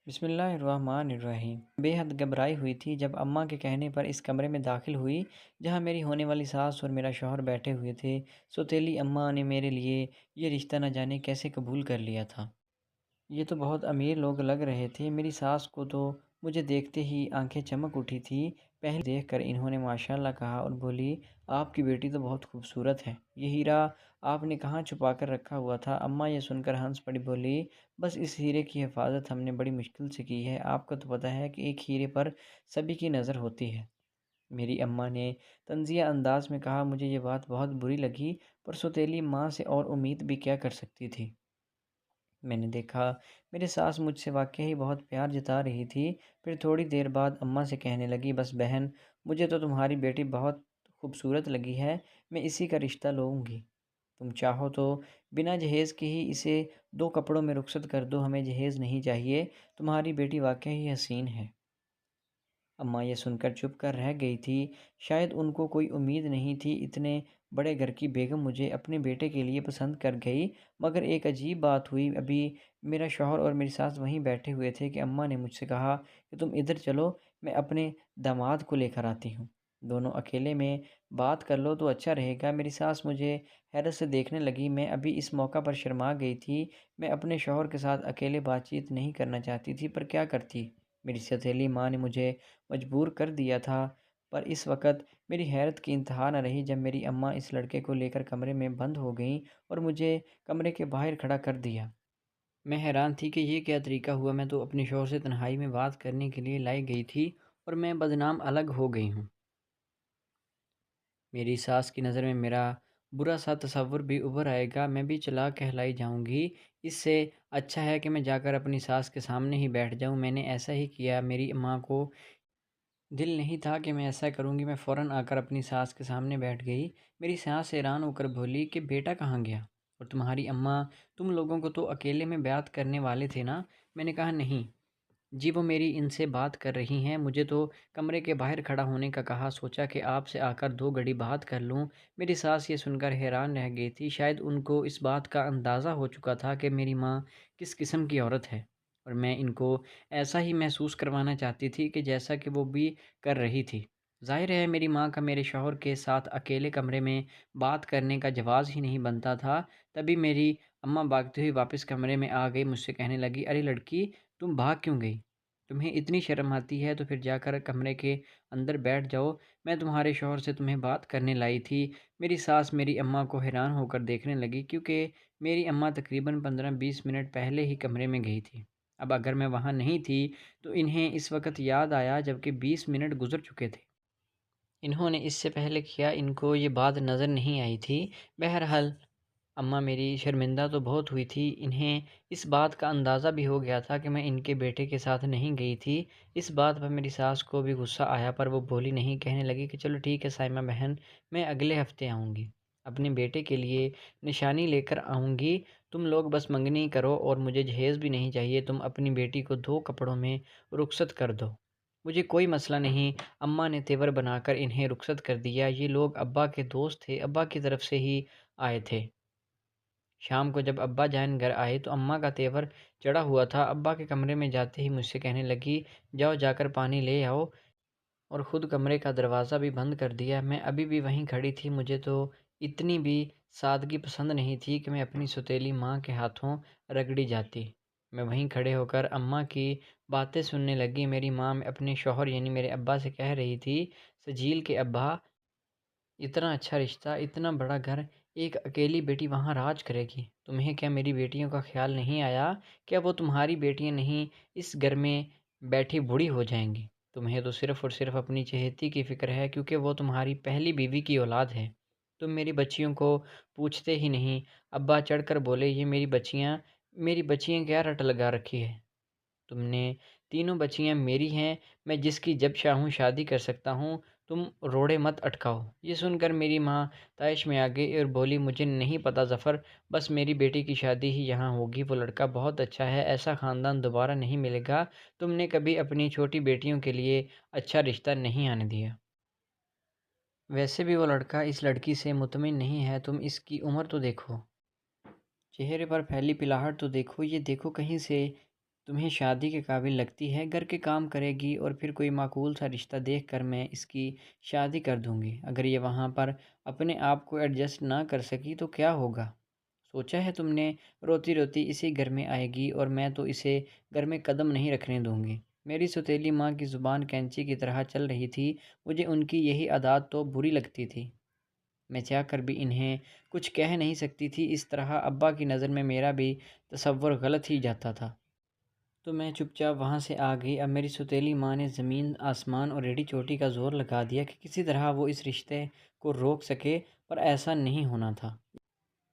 بسم اللہ الرحمن الرحیم۔ بے حد گھبرائی ہوئی تھی جب اماں کے کہنے پر اس کمرے میں داخل ہوئی جہاں میری ہونے والی ساس اور میرا شوہر بیٹھے ہوئے تھے۔ سوتیلی اماں نے میرے لیے یہ رشتہ نہ جانے کیسے قبول کر لیا تھا۔ یہ تو بہت امیر لوگ لگ رہے تھے۔ میری ساس کو تو مجھے دیکھتے ہی آنکھیں چمک اٹھی تھی۔ پہلے دیکھ کر انہوں نے ماشاءاللہ کہا اور بولی، آپ کی بیٹی تو بہت خوبصورت ہے۔ یہ ہیرا آپ نے کہاں چھپا کر رکھا ہوا تھا؟ اماں یہ سن کر ہنس پڑی، بولی، بس اس ہیرے کی حفاظت ہم نے بڑی مشکل سے کی ہے۔ آپ کو تو پتہ ہے کہ ایک ہیرے پر سبھی کی نظر ہوتی ہے۔ میری اماں نے طنزیہ انداز میں کہا، مجھے یہ بات بہت بری لگی، پر سوتیلی ماں سے اور امید بھی کیا کر سکتی تھی۔ میں نے دیکھا میری ساس مجھ سے واقعی بہت پیار جتا رہی تھی۔ پھر تھوڑی دیر بعد اماں سے کہنے لگی، بس بہن، مجھے تو تمہاری بیٹی بہت خوبصورت لگی ہے، میں اسی کا رشتہ لوں گی۔ تم چاہو تو بنا جہیز کے ہی اسے 2 کپڑوں میں رخصت کر دو، ہمیں جہیز نہیں چاہیے، تمہاری بیٹی واقعی حسین ہے۔ اماں یہ سن کر چپ کر رہ گئی تھی۔ شاید ان کو کوئی امید نہیں تھی اتنے بڑے گھر کی بیگم مجھے اپنے بیٹے کے لیے پسند کر گئی۔ مگر ایک عجیب بات ہوئی۔ ابھی میرا شوہر اور میری ساس وہیں بیٹھے ہوئے تھے کہ اماں نے مجھ سے کہا کہ تم ادھر چلو، میں اپنے داماد کو لے کر آتی ہوں، دونوں اکیلے میں بات کر لو تو اچھا رہے گا۔ میری ساس مجھے حیرت سے دیکھنے لگی۔ میں ابھی اس موقع پر شرما گئی تھی۔ میں اپنے شوہر کے ساتھ اکیلے بات چیت نہیں کرنا چاہتی تھی، پر کیا کرتی، میری سوتیلی ماں نے مجھے مجبور کر دیا تھا۔ پر اس وقت میری حیرت کی انتہا نہ رہی جب میری اماں اس لڑکے کو لے کر کمرے میں بند ہو گئیں اور مجھے کمرے کے باہر کھڑا کر دیا۔ میں حیران تھی کہ یہ کیا طریقہ ہوا، میں تو اپنے شوہر سے تنہائی میں بات کرنے کے لیے لائی گئی تھی اور میں بدنام الگ ہو گئی ہوں۔ میری ساس کی نظر میں میرا برا سا تصور بھی ابھر آئے گا، میں بھی چلاک کہلائی جاؤں گی۔ اس سے اچھا ہے کہ میں جا کر اپنی ساس کے سامنے ہی بیٹھ جاؤں۔ میں نے ایسا ہی کیا۔ میری اماں کو دل نہیں تھا کہ میں ایسا کروں گی۔ میں فوراً آ کر اپنی ساس کے سامنے بیٹھ گئی۔ میری ساس حیران ہو کر بولی کہ بیٹا کہاں گیا؟ اور تمہاری اماں، تم لوگوں کو تو اکیلے میں بات کرنے والے تھے نا؟ میں نے کہا، نہیں جی، وہ میری ان سے بات کر رہی ہیں، مجھے تو کمرے کے باہر کھڑا ہونے کا کہا، سوچا کہ آپ سے آ کر 2 گھڑی بات کر لوں۔ میری ساس یہ سن کر حیران رہ گئی تھی۔ شاید ان کو اس بات کا اندازہ ہو چکا تھا کہ میری ماں کس قسم کی عورت ہے، اور میں ان کو ایسا ہی محسوس کروانا چاہتی تھی کہ جیسا کہ وہ بھی کر رہی تھی۔ ظاہر ہے میری ماں کا میرے شوہر کے ساتھ اکیلے کمرے میں بات کرنے کا جواز ہی نہیں بنتا تھا۔ تبھی میری اماں بھاگتے ہوئی واپس کمرے میں آ گئی، مجھ سے کہنے لگی، ارے لڑکی، تم بھاگ کیوں گئی؟ تمہیں اتنی شرم آتی ہے تو پھر جا کر کمرے کے اندر بیٹھ جاؤ، میں تمہارے شوہر سے تمہیں بات کرنے لائی تھی۔ میری ساس میری اماں کو حیران ہو کر دیکھنے لگی، کیونکہ میری اماں تقریباً 15-20 منٹ پہلے ہی کمرے میں گئی تھی۔ اب اگر میں وہاں نہیں تھی تو انہیں اس وقت یاد آیا جبکہ 20 منٹ گزر چکے تھے۔ انہوں نے اس سے پہلے کیا ان کو یہ بات نظر نہیں آئی تھی؟ بہرحال اماں میری شرمندہ تو بہت ہوئی تھی۔ انہیں اس بات کا اندازہ بھی ہو گیا تھا کہ میں ان کے بیٹے کے ساتھ نہیں گئی تھی۔ اس بات پر میری ساس کو بھی غصہ آیا، پر وہ بولی نہیں، کہنے لگی کہ چلو ٹھیک ہے سائمہ بہن، میں اگلے ہفتے آؤں گی، اپنے بیٹے کے لیے نشانی لے کر آؤں گی۔ تم لوگ بس منگنی کرو اور مجھے جہیز بھی نہیں چاہیے، تم اپنی بیٹی کو 2 کپڑوں میں رخصت کر دو، مجھے کوئی مسئلہ نہیں۔ اماں نے تیور بنا کر انہیں رخصت کر دیا۔ یہ لوگ ابا کے دوست تھے، ابا کی طرف سے ہی آئے تھے۔ شام کو جب ابا جان گھر آئے تو اماں کا تیور چڑھا ہوا تھا۔ ابا کے کمرے میں جاتے ہی مجھ سے کہنے لگی، جاؤ جا کر پانی لے آؤ، اور خود کمرے کا دروازہ بھی بند کر دیا۔ میں ابھی بھی وہیں کھڑی تھی۔ مجھے تو اتنی بھی سادگی پسند نہیں تھی کہ میں اپنی سوتیلی ماں کے ہاتھوں رگڑی جاتی۔ میں وہیں کھڑے ہو کر اماں کی باتیں سننے لگی۔ میری ماں اپنے شوہر یعنی میرے ابا سے کہہ رہی تھی، سجیل کے ابا، اتنا اچھا رشتہ، اتنا بڑا گھر، ایک اکیلی بیٹی وہاں راج کرے گی؟ تمہیں کیا میری بیٹیوں کا خیال نہیں آیا؟ کیا وہ تمہاری بیٹیاں نہیں اس گھر میں بیٹھی بوڑھی ہو جائیں گی؟ تمہیں تو صرف اور صرف اپنی چہیتی کی فکر ہے، کیونکہ وہ تمہاری پہلی بیوی کی اولاد ہے۔ تم میری بچیوں کو پوچھتے ہی نہیں۔ ابا چڑھ کر بولے، یہ میری بچیاں کیا رٹ لگا رکھی ہے؟ تم نے تینوں بچیاں میری ہیں، میں جس کی جب چاہوں شادی کر سکتا ہوں، تم روڑے مت اٹکاؤ۔ یہ سن کر میری ماں طیش میں آ گئی اور بولی، مجھے نہیں پتہ ظفر، بس میری بیٹی کی شادی ہی یہاں ہوگی، وہ لڑکا بہت اچھا ہے، ایسا خاندان دوبارہ نہیں ملے گا، تم نے کبھی اپنی چھوٹی بیٹیوں کے لیے اچھا رشتہ نہیں آنے دیا۔ ویسے بھی وہ لڑکا اس لڑکی سے مطمئن نہیں ہے، تم اس کی عمر تو دیکھو، چہرے پر پھیلی پلاہٹ تو دیکھو، یہ دیکھو کہیں سے تمہیں شادی کے قابل لگتی ہے، گھر کے کام کرے گی اور پھر کوئی معقول سا رشتہ دیکھ کر میں اس کی شادی کر دوں گی۔ اگر یہ وہاں پر اپنے آپ کو ایڈجسٹ نہ کر سکی تو کیا ہوگا؟ سوچا ہے تم نے؟ روتی روتی اسی گھر میں آئے گی اور میں تو اسے گھر میں قدم نہیں رکھنے دوں گی۔ میری سوتیلی ماں کی زبان کینچی کی طرح چل رہی تھی، مجھے ان کی یہی عادات تو بری لگتی تھی۔ میں چاہ کر بھی انہیں کچھ کہہ نہیں سکتی تھی، اس طرح ابا کی نظر میں میرا بھی تصور غلط ہی جاتا تھا۔ تو میں چپ چاپ وہاں سے آ گئی۔ اب میری سوتیلی ماں نے زمین آسمان اور ریڑھی چوٹی کا زور لگا دیا کہ کسی طرح وہ اس رشتے کو روک سکے، پر ایسا نہیں ہونا تھا۔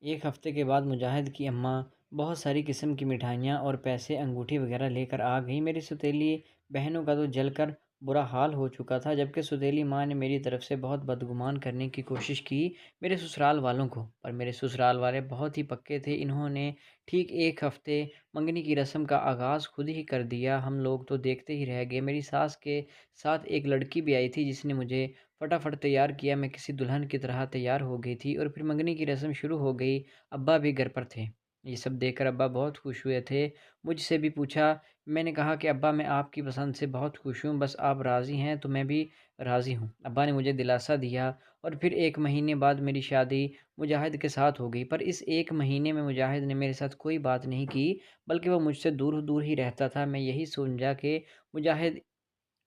ایک ہفتے کے بعد مجاہد کی اماں بہت ساری قسم کی مٹھائیاں اور پیسے انگوٹھی وغیرہ لے کر آ گئی۔ میری سوتیلی بہنوں کا تو جل کر برا حال ہو چکا تھا، جبکہ سوتیلی ماں نے میری طرف سے بہت بدگمان کرنے کی کوشش کی میرے سسرال والوں کو، پر میرے سسرال والے بہت ہی پکے تھے۔ انہوں نے ٹھیک ایک ہفتے منگنی کی رسم کا آغاز خود ہی کر دیا، ہم لوگ تو دیکھتے ہی رہ گئے۔ میری ساس کے ساتھ ایک لڑکی بھی آئی تھی جس نے مجھے فٹافٹ تیار کیا، میں کسی دلہن کی طرح تیار ہو گئی تھی اور پھر منگنی کی رسم شروع ہو گئی۔ ابا بھی گھر پر تھے۔ یہ سب دیکھ کر ابا بہت خوش ہوئے تھے، مجھ سے بھی پوچھا۔ میں نے کہا کہ ابا میں آپ کی پسند سے بہت خوش ہوں، بس آپ راضی ہیں تو میں بھی راضی ہوں۔ ابا نے مجھے دلاسا دیا اور پھر ایک مہینے بعد میری شادی مجاہد کے ساتھ ہو گئی، پر اس ایک مہینے میں مجاہد نے میرے ساتھ کوئی بات نہیں کی، بلکہ وہ مجھ سے دور دور ہی رہتا تھا۔ میں یہی سمجھا کہ مجاہد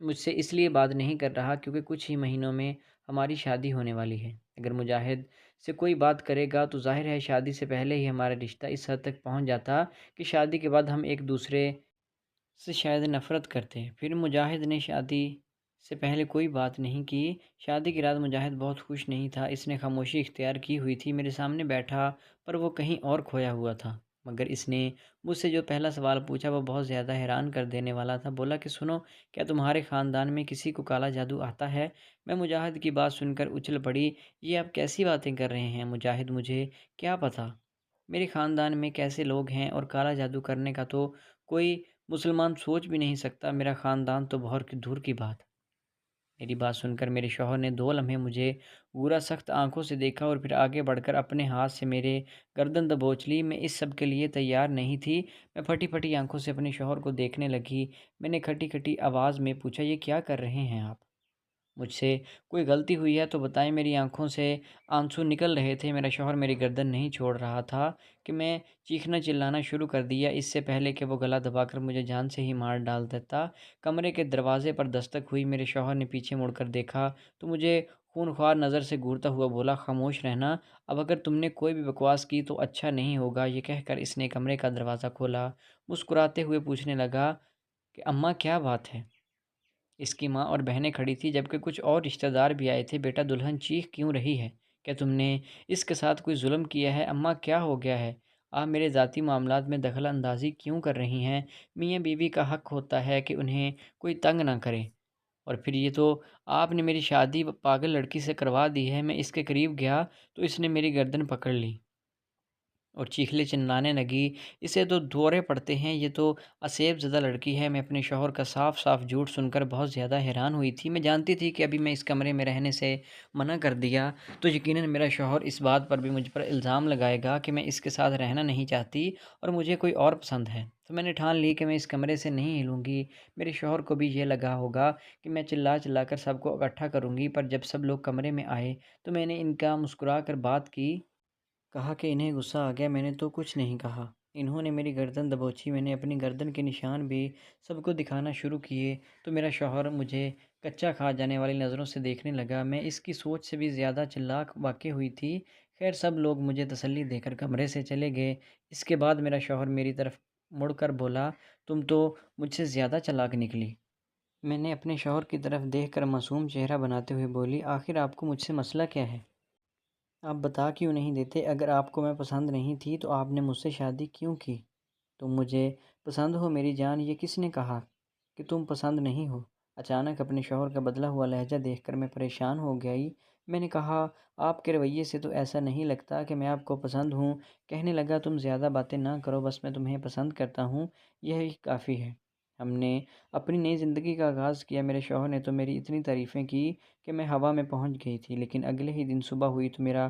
مجھ سے اس لیے بات نہیں کر رہا کیونکہ کچھ ہی مہینوں میں ہماری شادی ہونے والی ہے۔ اگر مجاہد سے کوئی بات کرے گا تو ظاہر ہے شادی سے پہلے ہی ہمارا رشتہ اس حد تک پہنچ جاتا کہ شادی کے بعد ہم ایک دوسرے سے شاید نفرت کرتے۔ پھر مجاہد نے شادی سے پہلے کوئی بات نہیں کی۔ شادی کی رات مجاہد بہت خوش نہیں تھا، اس نے خاموشی اختیار کی ہوئی تھی، میرے سامنے بیٹھا پر وہ کہیں اور کھویا ہوا تھا۔ مگر اس نے مجھ سے جو پہلا سوال پوچھا وہ بہت زیادہ حیران کر دینے والا تھا۔ بولا کہ سنو، کیا تمہارے خاندان میں کسی کو کالا جادو آتا ہے؟ میں مجاہد کی بات سن کر اچھل پڑی۔ یہ آپ کیسی باتیں کر رہے ہیں مجاہد؟ مجھے کیا پتہ میرے خاندان میں کیسے لوگ ہیں، اور کالا جادو کرنے کا تو کوئی مسلمان سوچ بھی نہیں سکتا، میرا خاندان تو بہت دور کی بات۔ میری بات سن کر میرے شوہر نے 2 لمحے مجھے پورا سخت آنکھوں سے دیکھا اور پھر آگے بڑھ کر اپنے ہاتھ سے میرے گردن دبوچ لی۔ میں اس سب کے لیے تیار نہیں تھی۔ میں پھٹی پھٹی آنکھوں سے اپنے شوہر کو دیکھنے لگی۔ میں نے کھٹی کھٹی آواز میں پوچھا، یہ کیا کر رہے ہیں آپ؟ مجھ سے کوئی غلطی ہوئی ہے تو بتائیں۔ میری آنکھوں سے آنسو نکل رہے تھے، میرا شوہر میری گردن نہیں چھوڑ رہا تھا کہ میں چیخنا چلانا شروع کر دیا، اس سے پہلے کہ وہ گلا دبا کر مجھے جان سے ہی مار ڈال دیتا۔ کمرے کے دروازے پر دستک ہوئی، میرے شوہر نے پیچھے مڑ کر دیکھا تو مجھے خونخوار نظر سے گھورتا ہوا بولا، خاموش رہنا، اب اگر تم نے کوئی بھی بکواس کی تو اچھا نہیں ہوگا۔ یہ کہہ کر اس نے کمرے کا دروازہ کھولا، مسکراتے ہوئے پوچھنے لگا کہ اماں کیا بات ہے؟ اس کی ماں اور بہنیں کھڑی تھیں، جبکہ کچھ اور رشتہ دار بھی آئے تھے۔ بیٹا، دلہن چیخ کیوں رہی ہے؟ کیا تم نے اس کے ساتھ کوئی ظلم کیا ہے؟ اماں کیا ہو گیا ہے؟ آپ میرے ذاتی معاملات میں دخل اندازی کیوں کر رہی ہیں؟ میاں بیوی کا حق ہوتا ہے کہ انہیں کوئی تنگ نہ کرے، اور پھر یہ تو آپ نے میری شادی پاگل لڑکی سے کروا دی ہے۔ میں اس کے قریب گیا تو اس نے میری گردن پکڑ لی اور چیخلے چلانے لگی، اسے تو دورے پڑتے ہیں، یہ تو اسیب زدہ لڑکی ہے۔ میں اپنے شوہر کا صاف صاف جھوٹ سن کر بہت زیادہ حیران ہوئی تھی۔ میں جانتی تھی کہ ابھی میں اس کمرے میں رہنے سے منع کر دیا تو یقیناً میرا شوہر اس بات پر بھی مجھ پر الزام لگائے گا کہ میں اس کے ساتھ رہنا نہیں چاہتی اور مجھے کوئی اور پسند ہے۔ تو میں نے ٹھان لی کہ میں اس کمرے سے نہیں ہلوں گی۔ میرے شوہر کو بھی یہ لگا ہوگا کہ میں چلا چلا کر سب کو اکٹھا کروں گی، پر جب سب لوگ کمرے میں آئے تو میں نے ان کا مسکرا کر بات کی، کہا کہ انہیں غصہ آ گیا۔ میں نے تو کچھ نہیں کہا، انہوں نے میری گردن دبوچی، میں نے اپنی گردن کے نشان بھی سب کو دکھانا شروع کیے تو میرا شوہر مجھے کچا کھا جانے والی نظروں سے دیکھنے لگا۔ میں اس کی سوچ سے بھی زیادہ چلاک واقع ہوئی تھی۔ خیر، سب لوگ مجھے تسلی دے کر کمرے سے چلے گئے۔ اس کے بعد میرا شوہر میری طرف مڑ کر بولا، تم تو مجھ سے زیادہ چلاک نکلی۔ میں نے اپنے شوہر کی طرف دیکھ کر معصوم چہرہ بناتے ہوئے بولی، آخر آپ کو مجھ سے مسئلہ کیا ہے؟ آپ بتا کیوں نہیں دیتے؟ اگر آپ کو میں پسند نہیں تھی تو آپ نے مجھ سے شادی کیوں کی؟ تم مجھے پسند ہو میری جان، یہ کس نے کہا کہ تم پسند نہیں ہو؟ اچانک اپنے شوہر کا بدلا ہوا لہجہ دیکھ کر میں پریشان ہو گئی۔ میں نے کہا، آپ کے رویے سے تو ایسا نہیں لگتا کہ میں آپ کو پسند ہوں۔ کہنے لگا، تم زیادہ باتیں نہ کرو، بس میں تمہیں پسند کرتا ہوں، یہی کافی ہے۔ ہم نے اپنی نئی زندگی کا آغاز کیا۔ میرے شوہر نے تو میری اتنی تعریفیں کی کہ میں ہوا میں پہنچ گئی تھی، لیکن اگلے ہی دن صبح ہوئی تو میرا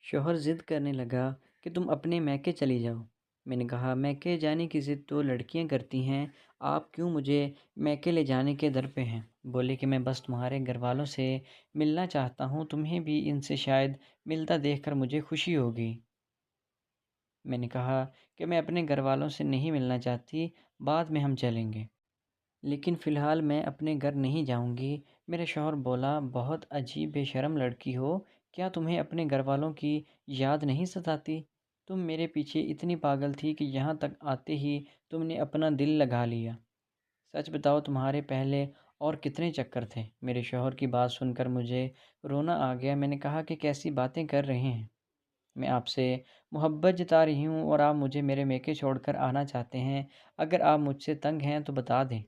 شوہر ضد کرنے لگا کہ تم اپنے میکے چلی جاؤ۔ میں نے کہا میکے جانے کی ضد تو لڑکیاں کرتی ہیں، آپ کیوں مجھے میکے لے جانے کے در پہ ہیں؟ بولے کہ میں بس تمہارے گھر والوں سے ملنا چاہتا ہوں، تمہیں بھی ان سے شاید ملتا دیکھ کر مجھے خوشی ہوگی۔ میں نے کہا کہ میں اپنے گھر والوں سے نہیں ملنا چاہتی، بعد میں ہم چلیں گے، لیکن فی الحال میں اپنے گھر نہیں جاؤں گی۔ میرے شوہر بولا بہت عجیب بے شرم لڑکی ہو، کیا تمہیں اپنے گھر والوں کی یاد نہیں ستاتی؟ تم میرے پیچھے اتنی پاگل تھی کہ یہاں تک آتے ہی تم نے اپنا دل لگا لیا۔ سچ بتاؤ تمہارے پہلے اور کتنے چکر تھے؟ میرے شوہر کی بات سن کر مجھے رونا آ گیا۔ میں نے کہا کہ کیسی باتیں کر رہے ہیں؟ میں آپ سے محبت جتا رہی ہوں اور آپ مجھے میرے میکے چھوڑ کر آنا چاہتے ہیں۔ اگر آپ مجھ سے تنگ ہیں تو بتا دیں،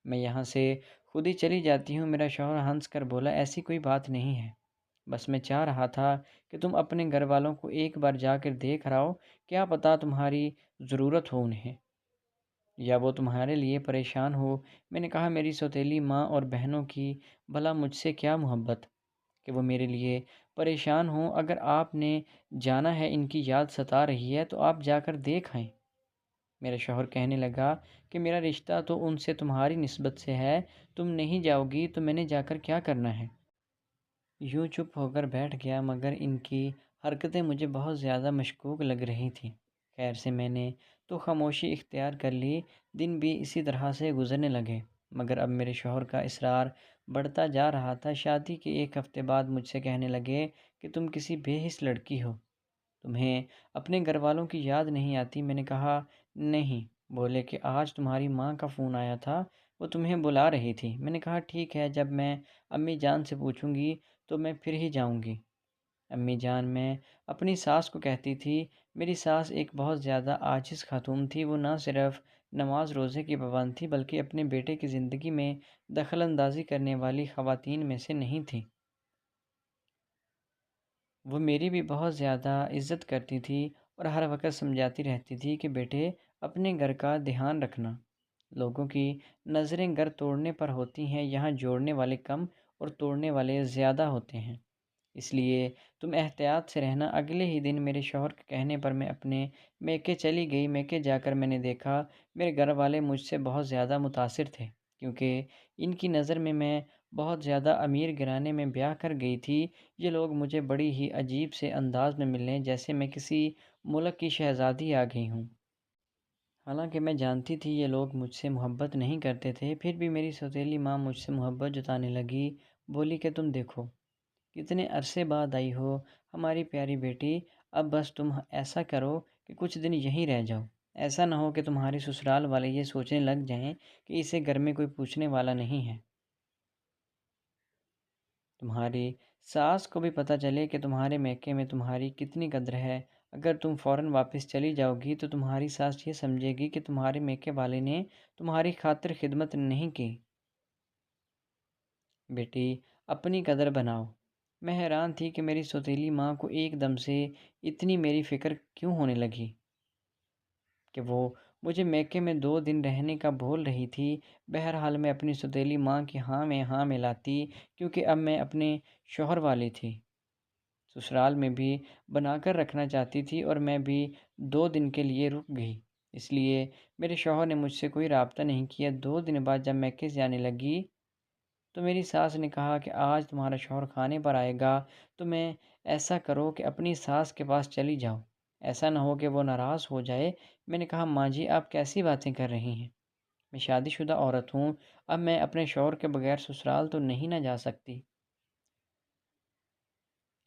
میں یہاں سے خود ہی چلی جاتی ہوں۔ میرا شوہر ہنس کر بولا ایسی کوئی بات نہیں ہے، بس میں چاہ رہا تھا کہ تم اپنے گھر والوں کو ایک بار جا کر دیکھ آؤ، کیا پتہ تمہاری ضرورت ہو انہیں، یا وہ تمہارے لیے پریشان ہو۔ میں نے کہا میری سوتیلی ماں اور بہنوں کی بھلا مجھ سے کیا محبت کہ وہ میرے لیے پریشان ہوں؟ اگر آپ نے جانا ہے، ان کی یاد ستا رہی ہے تو آپ جا کر دیکھ آئیں۔ میرا شوہر کہنے لگا کہ میرا رشتہ تو ان سے تمہاری نسبت سے ہے، تم نہیں جاؤ گی تو میں نے جا کر کیا کرنا ہے؟ یوں چپ ہو کر بیٹھ گیا، مگر ان کی حرکتیں مجھے بہت زیادہ مشکوک لگ رہی تھیں۔ خیر سے میں نے تو خاموشی اختیار کر لی۔ دن بھی اسی طرح سے گزرنے لگے، مگر اب میرے شوہر کا اصرار بڑھتا جا رہا تھا۔ شادی کے ایک ہفتے بعد مجھ سے کہنے لگے کہ تم کسی بے حس لڑکی ہو، تمہیں اپنے گھر والوں کی یاد نہیں آتی؟ میں نے کہا نہیں۔ بولے کہ آج تمہاری ماں کا فون آیا تھا، وہ تمہیں بلا رہی تھی۔ میں نے کہا ٹھیک ہے، جب میں امی جان سے پوچھوں گی تو میں پھر ہی جاؤں گی۔ امی جان میں اپنی ساس کو کہتی تھی۔ میری ساس ایک بہت زیادہ عاجز خاتون تھی، وہ نہ صرف نماز روزے کی پابند تھی بلکہ اپنے بیٹے کی زندگی میں دخل اندازی کرنے والی خواتین میں سے نہیں تھی۔ وہ میری بھی بہت زیادہ عزت کرتی تھی اور ہر وقت سمجھاتی رہتی تھی کہ بیٹے اپنے گھر کا دھیان رکھنا، لوگوں کی نظریں گھر توڑنے پر ہوتی ہیں، یہاں جوڑنے والے کم اور توڑنے والے زیادہ ہوتے ہیں، اس لیے تم احتیاط سے رہنا۔ اگلے ہی دن میرے شوہر کے کہنے پر میں اپنے میکے چلی گئی۔ میکے جا کر میں نے دیکھا میرے گھر والے مجھ سے بہت زیادہ متاثر تھے، کیونکہ ان کی نظر میں بہت زیادہ امیر گھرانے میں بیاہ کر گئی تھی۔ یہ لوگ مجھے بڑی ہی عجیب سے انداز میں ملنے، جیسے میں کسی ملک کی شہزادی آ گئی ہوں۔ حالانکہ میں جانتی تھی یہ لوگ مجھ سے محبت نہیں کرتے تھے، پھر بھی میری سوتیلی ماں مجھ سے محبت جتانے لگی۔ بولی کہ تم دیکھو کتنے عرصے بعد آئی ہو ہماری پیاری بیٹی، اب بس تم ایسا کرو کہ کچھ دن یہیں رہ جاؤ، ایسا نہ ہو کہ تمہارے سسرال والے یہ سوچنے لگ جائیں کہ اسے گھر میں کوئی پوچھنے والا نہیں ہے، تمہاری ساس کو بھی پتہ چلے کہ تمہارے میکے میں تمہاری کتنی قدر ہے۔ اگر تم فوراً واپس چلی جاؤ گی تو تمہاری ساس یہ سمجھے گی کہ تمہارے میکے والے نے تمہاری خاطر خدمت نہیں کی۔ بیٹی اپنی قدر بناؤ۔ میں حیران تھی کہ میری سوتیلی ماں کو ایک دم سے اتنی میری فکر کیوں ہونے لگی کہ وہ مجھے میکے میں 2 دن رہنے کا بول رہی تھی۔ بہرحال میں اپنی سوتیلی ماں کی ہاں میں لاتی، کیونکہ اب میں اپنے شوہر والی تھی، سسرال میں بھی بنا کر رکھنا چاہتی تھی، اور میں بھی 2 دن کے لیے رک گئی۔ اس لیے میرے شوہر نے مجھ سے کوئی رابطہ نہیں کیا۔ 2 دن بعد جب میکے سے آنے لگی تو میری ساس نے کہا کہ آج تمہارا شوہر کھانے پر آئے گا، تو میں ایسا کرو کہ اپنی ساس کے پاس چلی جاؤ، ایسا نہ ہو کہ وہ ناراض ہو جائے۔ میں نے کہا ماں جی آپ کیسی باتیں کر رہی ہیں، میں شادی شدہ عورت ہوں، اب میں اپنے شوہر کے بغیر سسرال تو نہیں نہ جا سکتی،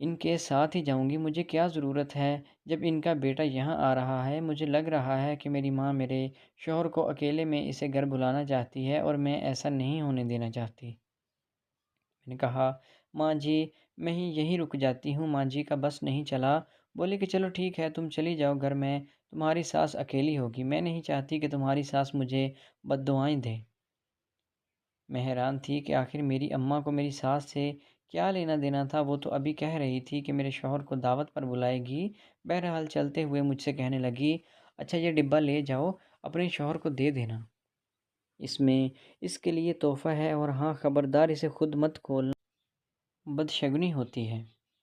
ان کے ساتھ ہی جاؤں گی، مجھے کیا ضرورت ہے جب ان کا بیٹا یہاں آ رہا ہے؟ مجھے لگ رہا ہے کہ میری ماں میرے شوہر کو اکیلے میں اسے گھر بلانا چاہتی ہے، اور میں ایسا نہیں ہونے دینا چاہتی۔ میں نے کہا ماں جی میں ہی یہیں رک جاتی ہوں، ماں جی کا بس نہیں چلا۔ بولے کہ چلو ٹھیک ہے تم چلی جاؤ گھر میں، تمہاری ساس اکیلی ہوگی، میں نہیں چاہتی کہ تمہاری ساس مجھے بد دعائیں دے۔ میں حیران تھی کہ آخر میری اماں کو میری ساس سے کیا لینا دینا تھا، وہ تو ابھی کہہ رہی تھی کہ میرے شوہر کو دعوت پر بلائے گی۔ بہرحال چلتے ہوئے مجھ سے کہنے لگی اچھا یہ ڈبہ لے جاؤ اپنے شوہر کو دے دینا، اس میں اس کے لیے تحفہ ہے، اور ہاں خبردار اسے خود مت کھولنا، بدشگنی ہوتی ہے۔